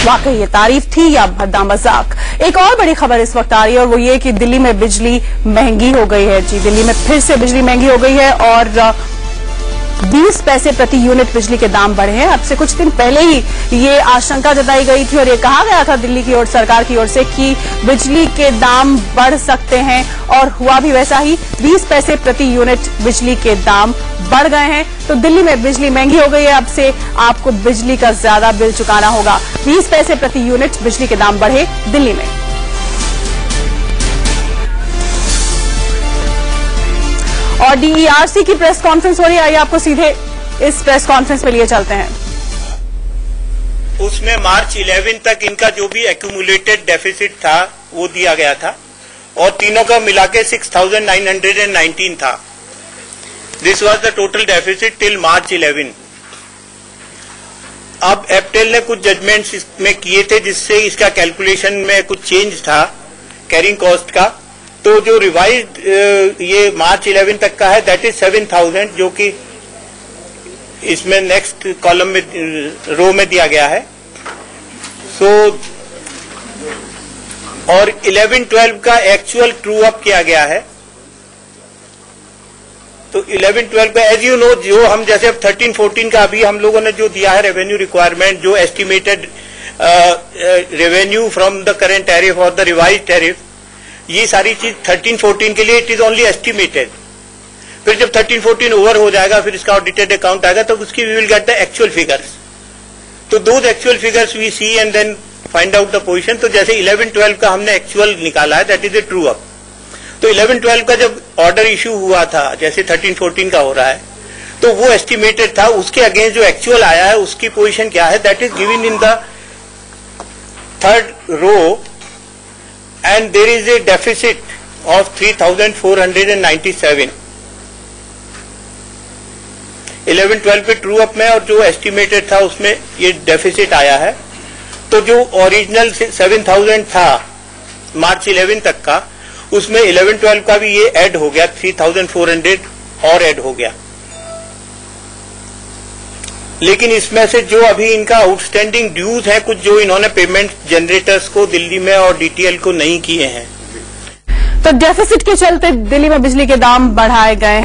वाकई ये तारीफ थी या भद्दा मजाक। एक और बड़ी खबर इस वक्त आ रही है और वो ये कि दिल्ली में बिजली महंगी हो गई है। जी, दिल्ली में फिर से बिजली महंगी हो गई है और 20 पैसे प्रति यूनिट बिजली के दाम बढ़े हैं। अब से कुछ दिन पहले ही ये आशंका जताई गई थी और ये कहा गया था दिल्ली की ओर, सरकार की ओर से, कि बिजली के दाम बढ़ सकते हैं और हुआ भी वैसा ही। 20 पैसे प्रति यूनिट बिजली के दाम बढ़ गए हैं। तो दिल्ली में बिजली महंगी हो गई है। अब से आपको बिजली का ज्यादा बिल चुकाना होगा। 20 पैसे प्रति यूनिट बिजली के दाम बढ़े दिल्ली में। और डीईआरसी की प्रेस कॉन्फ्रेंस हो रही है। आइए आपको सीधे इस प्रेस कॉन्फ्रेंस में लिए चलते हैं। उसमें मार्च 11 तक इनका जो भी एक्यूमुलेटेड डेफिसिट था वो दिया गया था और तीनों का मिला के 6,919 था। This was the total deficit till March 11। अब एप्टेल ने कुछ जजमेंट्स इसमें किए थे जिससे इसका कैलकुलेशन में कुछ चेंज था कैरिंग कॉस्ट का। तो जो रिवाइज्ड ये मार्च 11 तक का है दैट इज 7,000, जो कि इसमें नेक्स्ट कॉलम में रो में दिया गया है। सो और 11-12 का एक्चुअल ट्रू अप किया गया है। तो 11-12 का एज यू नो, जो हम जैसे 13-14 का अभी हम लोगों ने जो दिया है रेवेन्यू रिक्वायरमेंट, जो estimated revenue from the current tariff और द रिवाइज टैरिफ, ये सारी चीज 13-14 के लिए इट इज ओनली एस्टिमेटेड। फिर जब 13-14 ओवर हो जाएगा, फिर इसका ऑडिटेड अकाउंट आएगा, तब उसकी we will get the actual figures. तो those actual figures we see and then find out the position. तो जैसे 11-12 का हमने एक्चुअल निकाला है that is a true up. तो 11-12 का जब ऑर्डर इश्यू हुआ था, जैसे 13-14 का हो रहा है, तो वो एस्टिमेटेड था। उसके अगेंस्ट जो एक्चुअल आया है उसकी पोजीशन क्या है that is given in the third row and there is a deficit of 3,497। 11-12 पे ट्रू अप में और जो एस्टिमेटेड था उसमें ये डेफिसिट आया है। तो जो ओरिजिनल 7,000 था मार्च 11 तक का, उसमें 11-12 का भी ये ऐड हो गया, 3,400 और ऐड हो गया। लेकिन इसमें से जो अभी इनका आउटस्टैंडिंग ड्यूज है, कुछ जो इन्होंने पेमेंट जनरेटर्स को दिल्ली में और डीटीएल को नहीं किए हैं। तो डेफिसिट के चलते दिल्ली में बिजली के दाम बढ़ाए गए हैं।